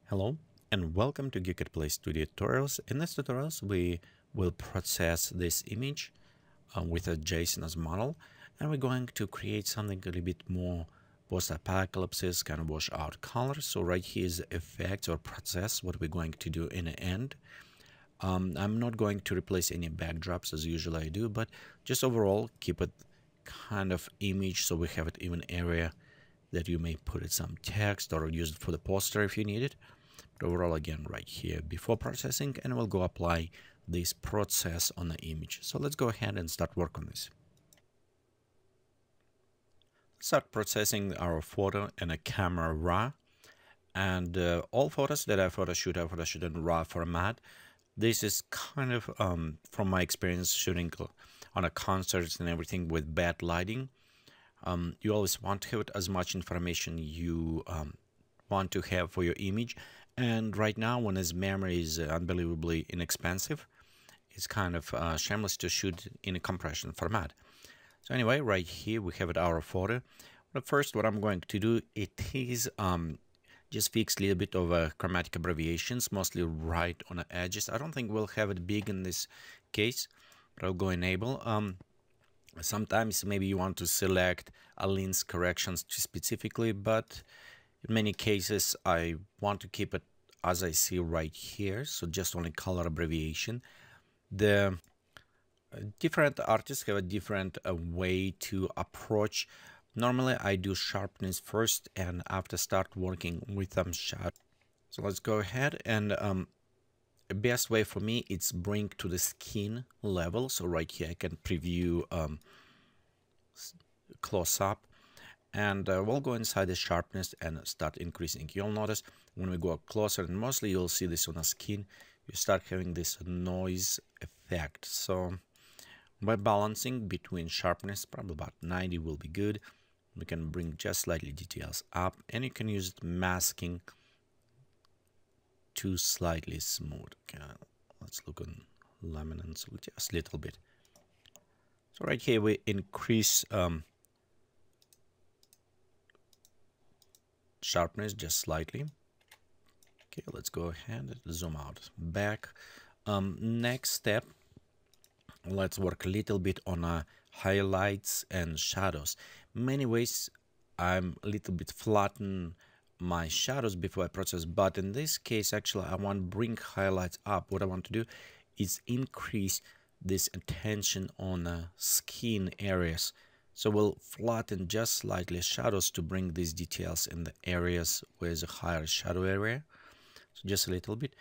Hello and welcome to Geekatplay Studio Tutorials. In this tutorials, we will process this image with a JSON as model, and we're going to create something a little bit more post-apocalypse, kind of wash out colors. So right here is the effect or process, what we're going to do in the end. I'm not going to replace any backdrops as usually I do, but just overall keep it kind of image so we have it even area that you may put it some text or use it for the poster if you need it. But overall, again, right here before processing, and we'll go apply this process on the image. So let's go ahead and start work on this. Start processing our photo in a camera raw, and all photos that I photoshoot in raw format. This is kind of from my experience shooting on a concerts and everything with bad lighting. You always want to have as much information you want to have for your image, and right now when his memory is unbelievably inexpensive, it's kind of shameless to shoot in a compression format. So anyway, right here we have it, our photo. But first what I'm going to do, it is just fix a little bit of chromatic abbreviations, mostly right on the edges. I don't think we'll have it big in this case, but I'll go enable. Sometimes maybe you want to select a lens corrections specifically, but in many cases I want to keep it as I see right here, so just only color abbreviation. The different artists have a different way to approach. Normally I do sharpness first, and after start working with them shadow. So let's go ahead and the best way for me it's bring to the skin level. So right here I can preview close up, and we'll go inside the sharpness and start increasing. You'll notice when we go up closer, and mostly you'll see this on the skin, you start having this noise effect. So by balancing between sharpness, probably about 90 will be good. We can bring just slightly details up, and you can use masking to slightly smooth. Okay, let's look on luminance just a little bit. So right here we increase sharpness just slightly. Okay, let's go ahead and zoom out back. Next step, let's work a little bit on highlights and shadows. Many ways I'm a little bit flatten my shadows before I process, but in this case actually I want to bring highlights up. What I want to do is increase this attention on skin areas. So we'll flatten just slightly shadows to bring these details in the areas with a higher shadow area. So just a little bit,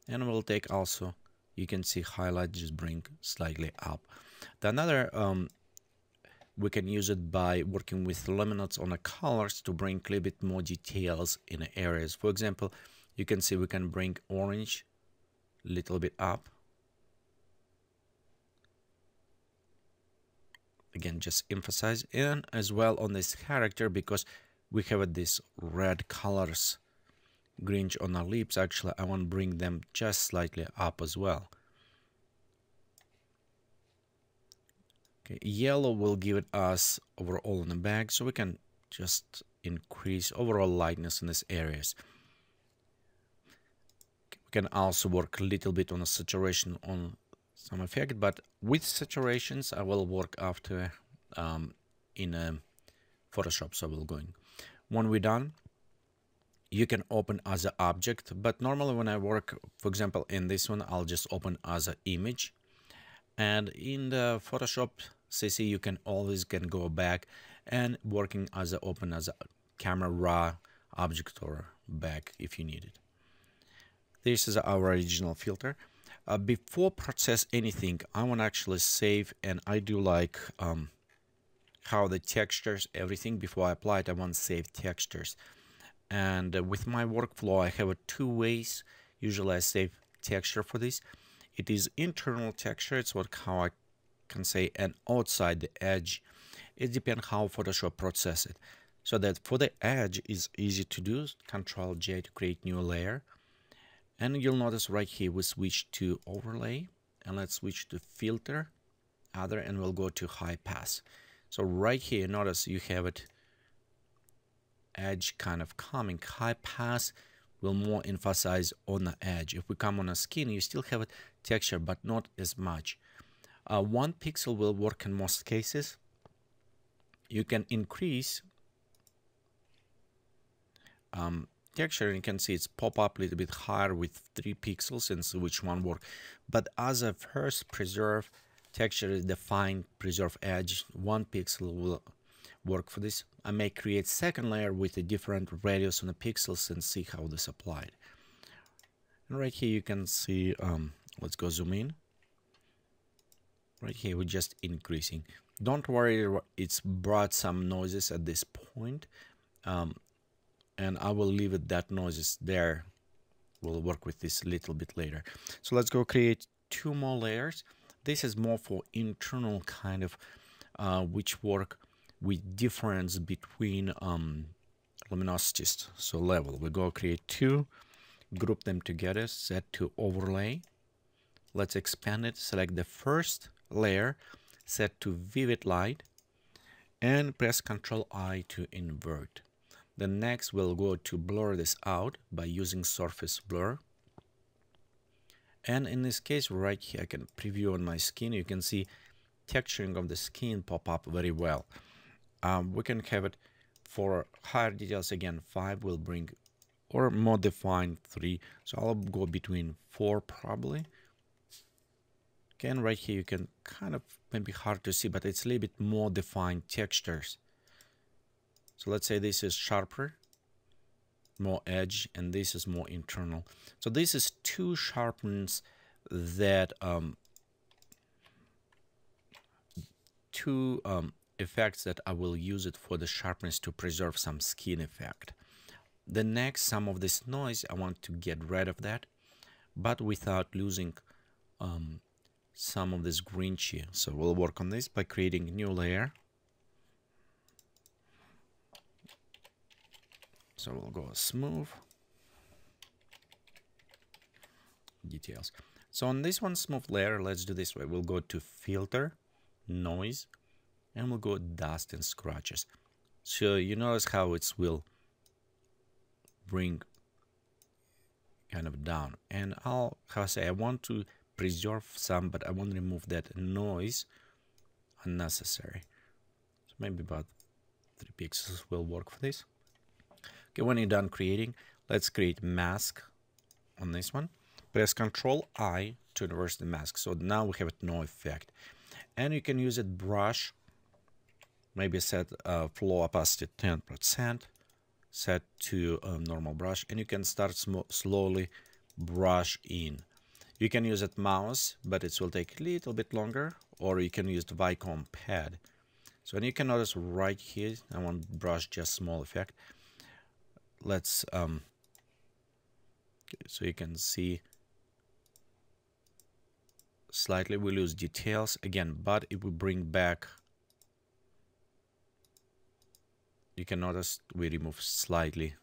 and we'll take also, you can see highlight, just bring slightly up. The another we can use it by working with luminance on the colors to bring a little bit more details in the areas. For example, you can see we can bring orange a little bit up. Again, just emphasize, and as well on this character, because we have this red colors, grunge on our lips. Actually, I want to bring them just slightly up as well. Okay, yellow will give it us overall in the back, so we can just increase overall lightness in these areas. Okay, we can also work a little bit on the saturation on some effect, but with saturations I will work after in Photoshop. So we'll go in. When we're done, you can open as an object, but normally when I work, for example in this one, I'll just open as an image. And in the Photoshop CC you can always go back and working as a open as a camera raw object or back if you need it. This is our original filter. Before process anything, I want to actually save, and I do like how the textures, everything before I apply it, I want to save textures. And with my workflow I have two ways. Usually I save texture for this. It is internal texture, it's how I can say, and outside the edge. It depends how Photoshop process it. So that for the edge is easy to do, Control J to create new layer. And you'll notice right here we switch to overlay, and let's switch to filter, other, and we'll go to high pass. So right here, notice you have it edge kind of coming. High pass will more emphasize on the edge. If we come on a skin, you still have a texture, but not as much. 1 pixel will work in most cases. You can increase texture, and you can see it's pop up a little bit higher with 3 pixels and see which one work. But as a first preserve texture is defined, preserve edge, 1 pixel will work for this. I may create second layer with a different radius on the pixels and see how this applied. And right here you can see, let's go zoom in. Right here we're just increasing. Don't worry, it's brought some noises at this point. And I will leave it that noises there. We'll work with this a little bit later. So let's go create 2 more layers. This is more for internal kind of which work with difference between luminosities, so level. We go create 2, group them together, set to overlay. Let's expand it, select the first layer, set to vivid light, and press Ctrl I to invert. The next we'll go to blur this out by using surface blur. And in this case, right here, I can preview on my skin. You can see texturing of the skin pop up very well. We can have it for higher details. Again, 5 will bring, or more defined 3. So I'll go between 4 probably. Again, right here, you can kind of, maybe hard to see, but it's a little bit more defined textures. So let's say this is sharper, more edge, and this is more internal. So this is 2 sharpens that effects that I will use it for the sharpness to preserve some skin effect. The next, some of this noise, I want to get rid of that, but without losing some of this grunge. So we'll work on this by creating a new layer. So we'll go smooth details. So on this one smooth layer, let's do this way. We'll go to filter, noise, and we'll go dust and scratches. So you notice how it will bring kind of down. And how I say, I want to preserve some, but I want to remove that noise unnecessary. So maybe about 3 pixels will work for this. Okay, when you're done creating, let's create mask on this one. Press Ctrl I to reverse the mask. So now we have no effect. And you can use it brush, maybe set flow opacity 10%, set to normal brush, and you can start slowly brush in. You can use it mouse, but it will take a little bit longer, or you can use the Vicom pad. So and you can notice right here, I want brush just small effect. Let's so you can see slightly we lose details again, but it will bring back. You can notice we remove slightly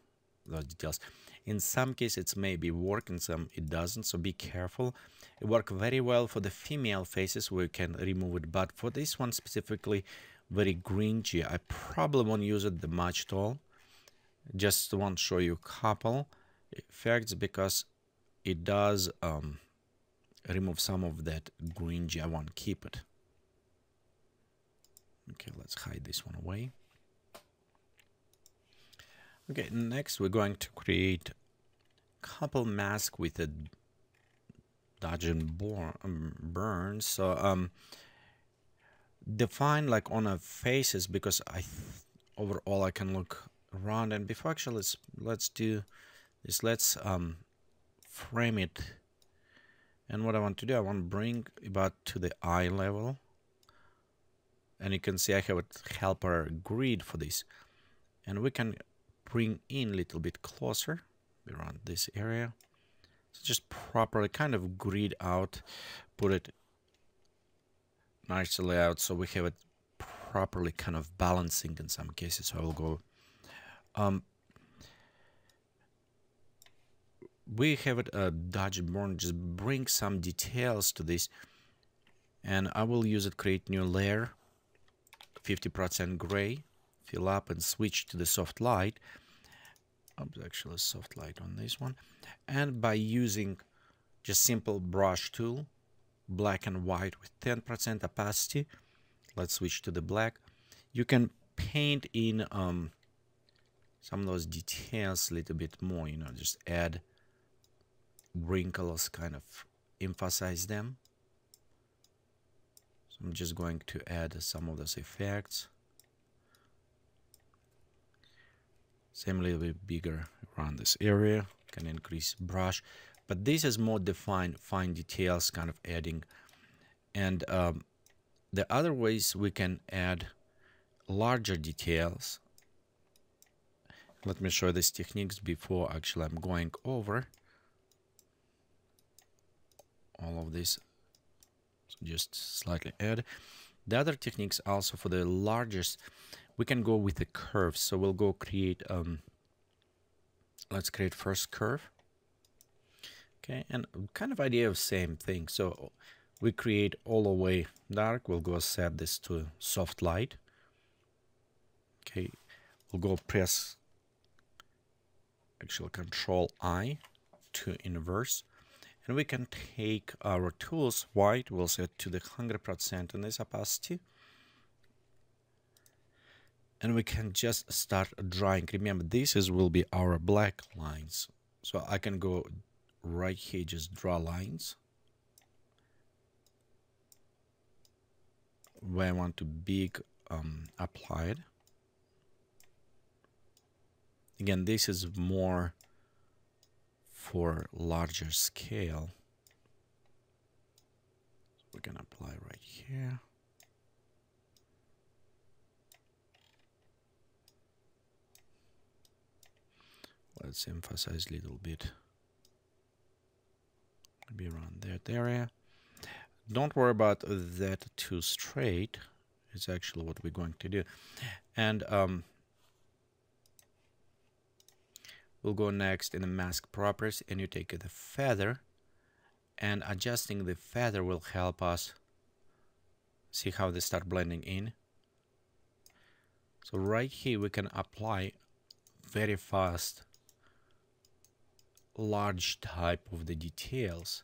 those details. In some cases it's maybe work, in some it doesn't, so be careful. It works very well for the female faces where you can remove it, but for this one specifically very grungy, I probably won't use it that much at all. Just want to show you a couple effects because it does remove some of that grungy. I want to keep it. Okay, let's hide this one away. Okay, next we're going to create a couple masks with a dodge and burn. So define like on a faces, because overall I can look around. And before actually let's do this, let's frame it. And what I want to do, I want to bring about to the eye level, and you can see I have a helper grid for this, and we can bring in a little bit closer around this area. So just properly kind of grid out, put it nicely out so we have it properly kind of balancing in some cases. So I will go we have it dodge burn, just bring some details to this, and I will use it create new layer, 50% gray, fill up and switch to the soft light. actually soft light on this one. And by using just simple brush tool, black and white with 10% opacity, let's switch to the black, you can paint in some of those details a little bit more, you know, just add wrinkles, kind of emphasize them. So I'm just going to add some of those effects. Same, a little bit bigger around this area, can increase brush, but this is more defined, fine details kind of adding. And the other ways we can add larger details. Let me show these techniques before actually I'm going over all of this. So just slightly add. The other techniques also for the largest, we can go with the curves. So we'll go create, let's create first curve. Okay, and kind of idea of same thing. So we create all the way dark. We'll go set this to soft light. Okay, we'll go press actual Control I to inverse, and we can take our tools. White, we'll set to the 100% in this opacity, and we can just start drawing. Remember, this will be our black lines, so I can go right here, just draw lines where I want to big applied. Again, this is more for larger scale. So we can apply right here. Let's emphasize a little bit. Maybe around that area. Don't worry about that too straight. It's actually what we're going to do. And we'll go next in the mask properties, and you take the feather, and adjusting the feather will help us see how they start blending in. So right here we can apply very fast large type of the details.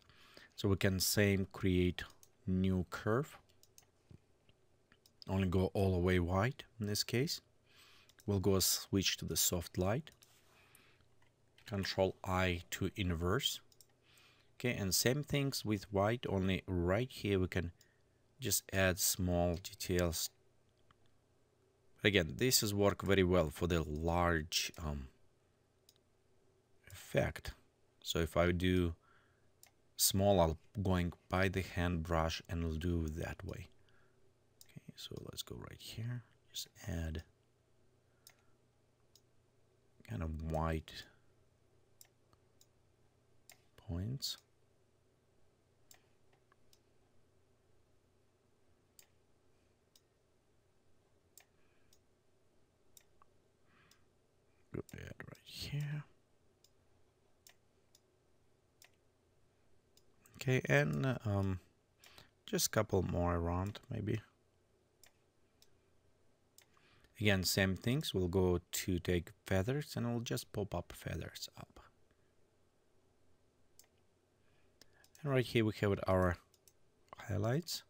So we can same create new curve, only go all the way white in this case. We'll go switch to the soft light, Control I to inverse. Okay, and same things with white, only right here we can just add small details. Again, this is work very well for the large effect. So if I do small, I'll going by the hand brush and I'll do that way. Okay, so let's go right here, just add kind of white points. Go add right here. Okay, and just a couple more around maybe. Again, same things. We'll go to take feathers and we'll just pop up feathers up. And right here we have our highlights.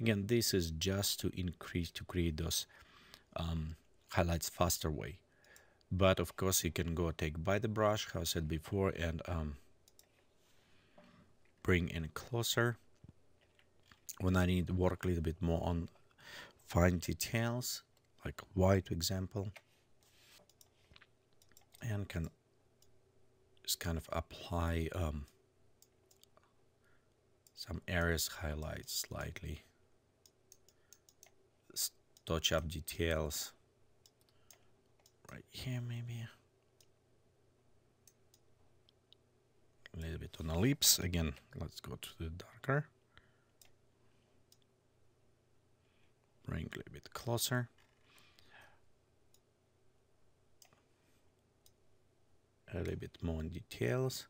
Again, this is just to increase, to create those highlights faster way. But of course you can go take by the brush, how I said before, and bring in closer when I need to work a little bit more on fine details, like white example, and can just kind of apply some areas, highlight slightly, touch up details right here, maybe a little bit on the lips. Again, let's go to the darker, bring a little bit closer, a little bit more on details.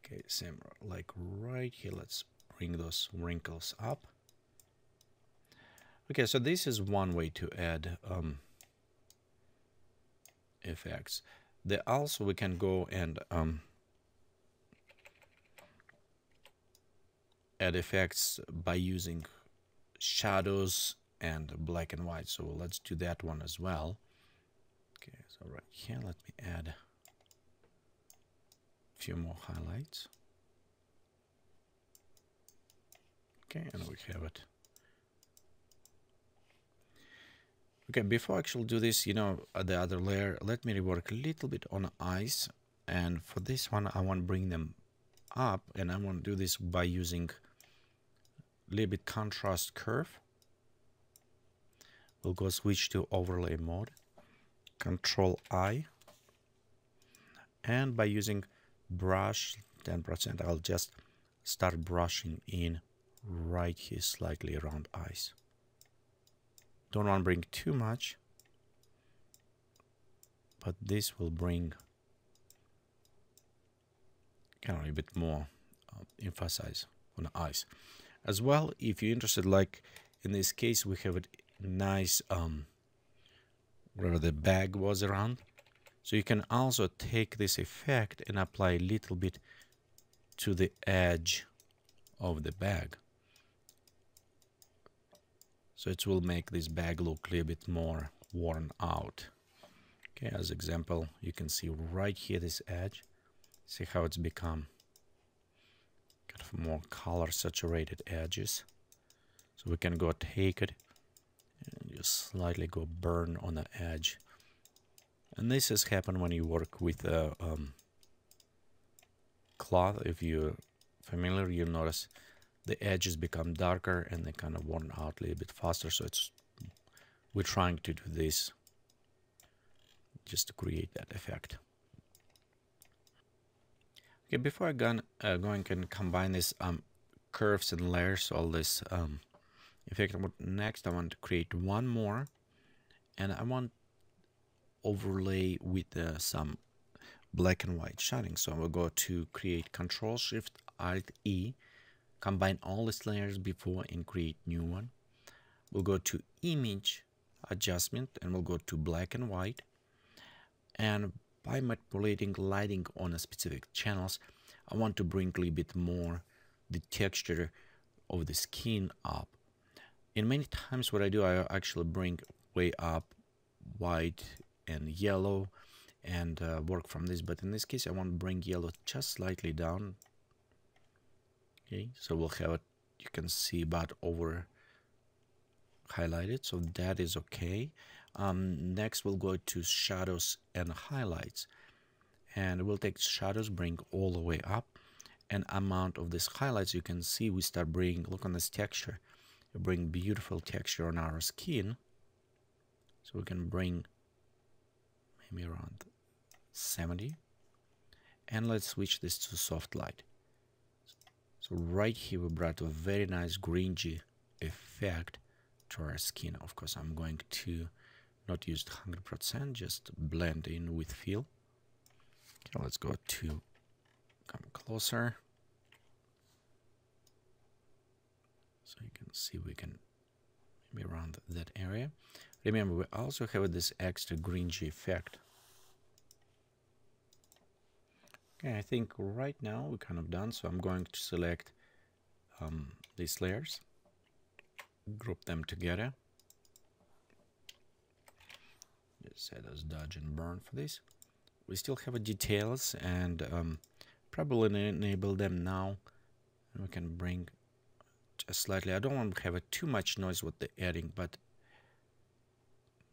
Okay, same like right here. Let's bring those wrinkles up. Okay, so this is one way to add effects. Also we can go and add effects by using shadows and black and white. So let's do that one as well. Okay, so right here, let me add a few more highlights. Okay, and we have it. Okay, before I actually do this, the other layer, let me rework a little bit on eyes. And for this one, I want to bring them up, and I want to do this by using a little bit contrast curve. We'll go switch to overlay mode, Control I, and by using brush 10%, I'll just start brushing in right here slightly around eyes. Don't want to bring too much, but this will bring kind of a bit more emphasis on the eyes. As well, if you're interested, like in this case, we have a nice where the bag was around. So you can also take this effect and apply a little bit to the edge of the bag. So it will make this bag look a little bit more worn out. Okay, as example, you can see right here this edge. See how it's become kind of more color saturated edges. So we can go take it and just slightly go burn on the edge. And this has happened when you work with a cloth. If you're familiar, you'll notice the edges become darker and they kind of worn out a little bit faster. So we're trying to do this just to create that effect. Okay, before I go and combine these curves and layers, all this effect, next I want to create one more, and I want overlay with some black and white shading. So I will go to create, Control Shift Alt E, combine all these layers before and create new one. We'll go to image adjustment and we'll go to black and white, and by manipulating lighting on a specific channels, I want to bring a little bit more the texture of the skin up. And many times what I do, I actually bring way up white and yellow and work from this, but in this case I want to bring yellow just slightly down. Okay, so we'll have it, you can see about over highlighted, so that is okay. Next we'll go to shadows and highlights, and we'll take shadows, bring all the way up, and amount of this highlights, you can see we start bringing, look on this texture, we bring beautiful texture on our skin. So we can bring maybe around 70, and let's switch this to soft light. So right here we brought a very nice grungy effect to our skin. Of course, I'm going to not use 100%, just blend in with feel. Okay, let's go to come closer. So you can see we can maybe around that area. Remember, we also have this extra grungy effect. Okay, I think right now we're kind of done, so I'm going to select these layers, group them together. Just set as dodge and burn for this. We still have details, and probably enable them now, and we can bring just slightly. I don't want to have too much noise with the adding, but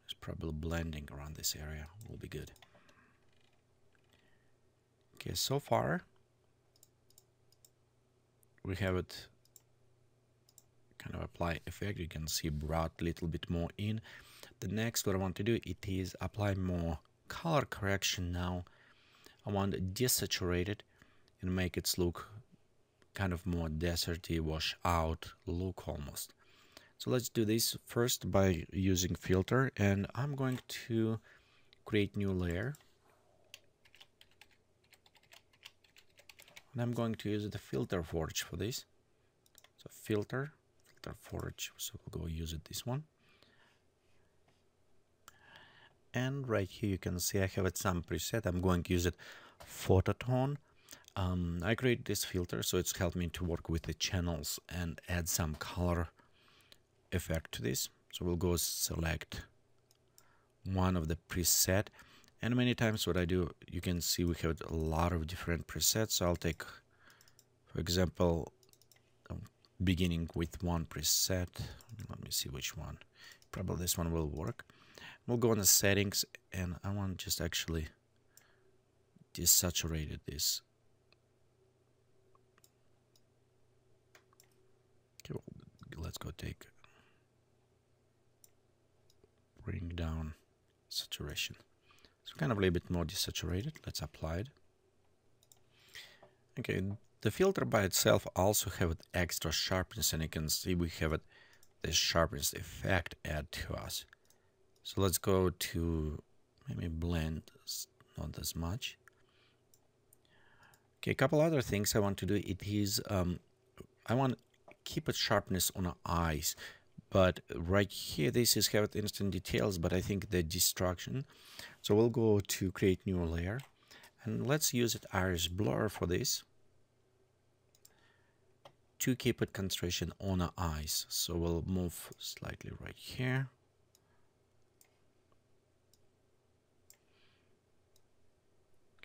it's probably blending around this area will be good. Okay, so far we have it kind of apply effect. You can see brought a little bit more in. The next what I want to do, it is apply more color correction. Now I want to desaturate it and make it look kind of more deserty, wash out look almost. So let's do this first by using filter, and I'm going to create new layer, and I'm going to use the filter forge for this. So filter filter forage, so we'll go use it, this one. And right here you can see I have it some preset. I'm going to use it phototone. I create this filter, so it's helped me to work with the channels and add some color effect to this. So we'll go select one of the preset, and many times what I do, you can see we have a lot of different presets. So I'll take, for example, beginning with one preset. Let me see which one. Probably this one will work. We'll go on the settings, and I want just actually desaturate this. Okay, well, let's go bring down saturation. So kind of a little bit more desaturated. Let's apply it. Okay, the filter by itself also have extra sharpness, and you can see we have the sharpness effect add to us. So let's go to maybe blend, not as much. Okay, a couple other things I want to do. It is I want to keep its sharpness on the eyes, but right here this is have instant details, but I think the distraction. So we'll go to create new layer, and let's use it iris blur for this to keep it concentration on the eyes. So we'll move slightly right here.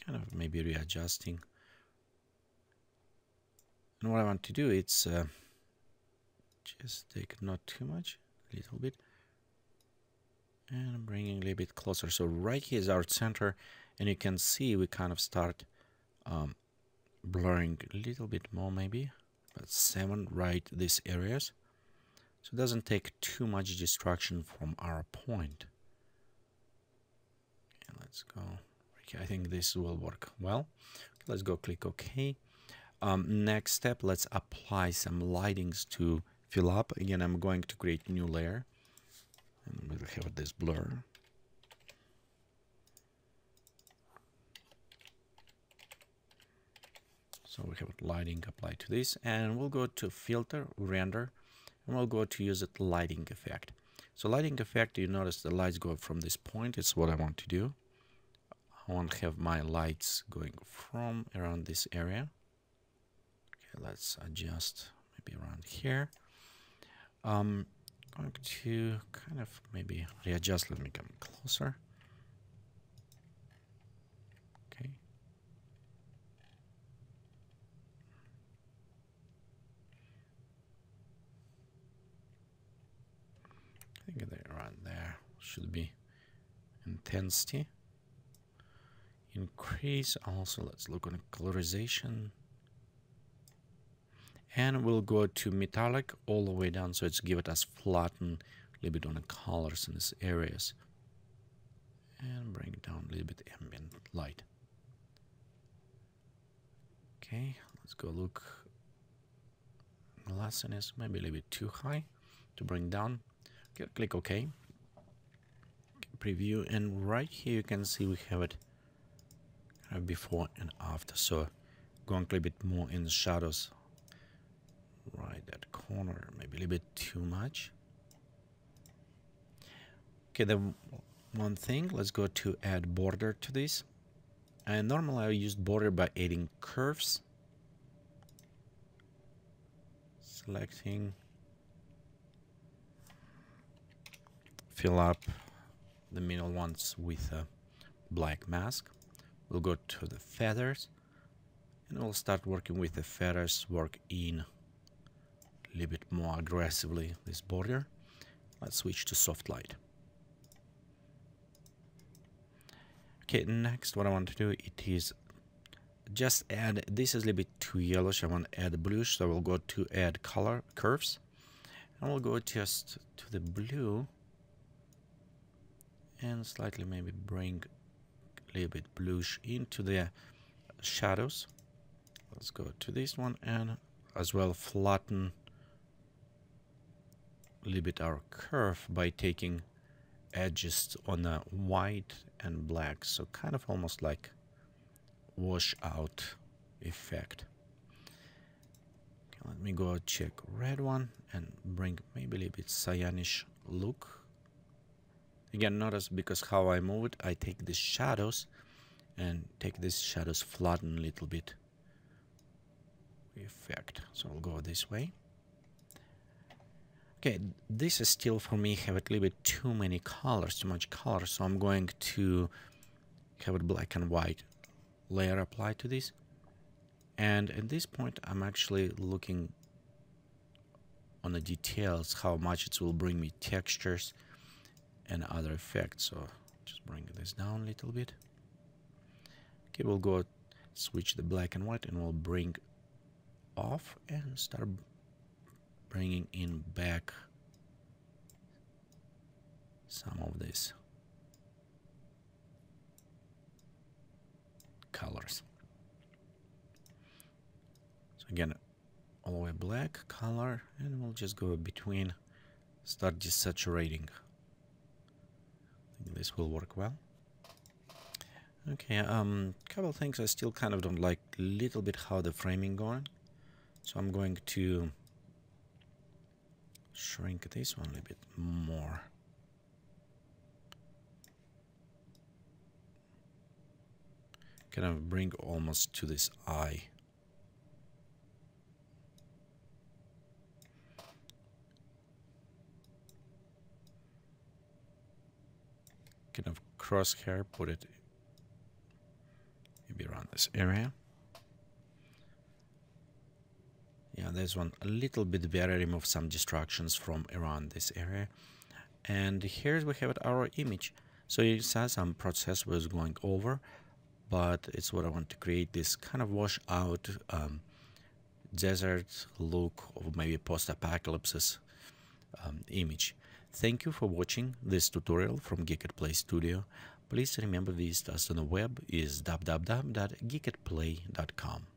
Kind of maybe readjusting. And what I want to do, it's just take not too much, a little bit, and bringing a little bit closer. So right here is our center, and you can see we kind of start blurring a little bit more, maybe about 7 right these areas, so it doesn't take too much distraction from our point. Okay, let's go. Okay, I think this will work well. Okay, let's go click OK. Next step, let's apply some lightings to fill up. Again, I'm going to create a new layer, and we'll have this blur. So we have lighting applied to this, and we'll go to filter, render, and we'll go to use it lighting effect. So lighting effect, you notice the lights go from this point. It's what I want to do. I want to have my lights going from around this area. Okay, let's adjust maybe around here. Going to kind of maybe readjust. Let me come closer. Okay. I think they're around there. Should be intensity. Increase also. Let's look on colorization. And we'll go to metallic all the way down, so it's give it us flatten a little bit on the colors in these areas, and bring down a little bit ambient light. Okay, let's go look. Glossiness maybe a little bit too high to bring down. Okay, click OK. Preview, and right here you can see we have it before and after. So going a little bit more in the shadows. Right, that corner, maybe a little bit too much. Okay, the one thing, let's go to add border to this. And normally I use border by adding curves. Selecting, fill up the middle ones with a black mask. We'll go to the feathers, and we'll start working with the feathers, work in a little bit more aggressively this border. Let's switch to soft light. Okay, next what I want to do, it is just add, this is a little bit too yellowish, I want to add bluish, so we'll go to add color curves, and we'll go just to the blue and slightly maybe bring a little bit bluish into the shadows. Let's go to this one, and as well flatten a little bit our curve by taking edges on a white and black, so kind of almost like wash out effect. Okay, Let me go check red one and bring maybe a little bit cyanish look. Again, notice because how I move it, I take the shadows and take these shadows flatten a little bit. Effect. So I'll go this way. Okay, this is still for me have a little bit too many colors, too much color. So I'm going to have a black and white layer applied to this. And at this point, I'm actually looking on the details, how much it will bring me textures and other effects. So just bring this down a little bit. Okay, we'll go switch the black and white and we'll bring off and start bringing in back some of these colors. So again, all the way black color, and we'll just go between, start desaturating. I think this will work well. Okay, couple things I still kind of don't like a little bit how the framing going. So I'm going to shrink this one a little bit more. Kind of bring almost to this eye. Kind of crosshair, put it maybe around this area. Yeah, there's one a little bit better. Remove some distractions from around this area. And here we have our image. So you saw some process was going over, but it's what I want to create, this kind of wash out desert look of maybe post-apocalypse image. Thank you for watching this tutorial from Geekatplay Studio. Please remember visit us on the web is www.geekatplay.com.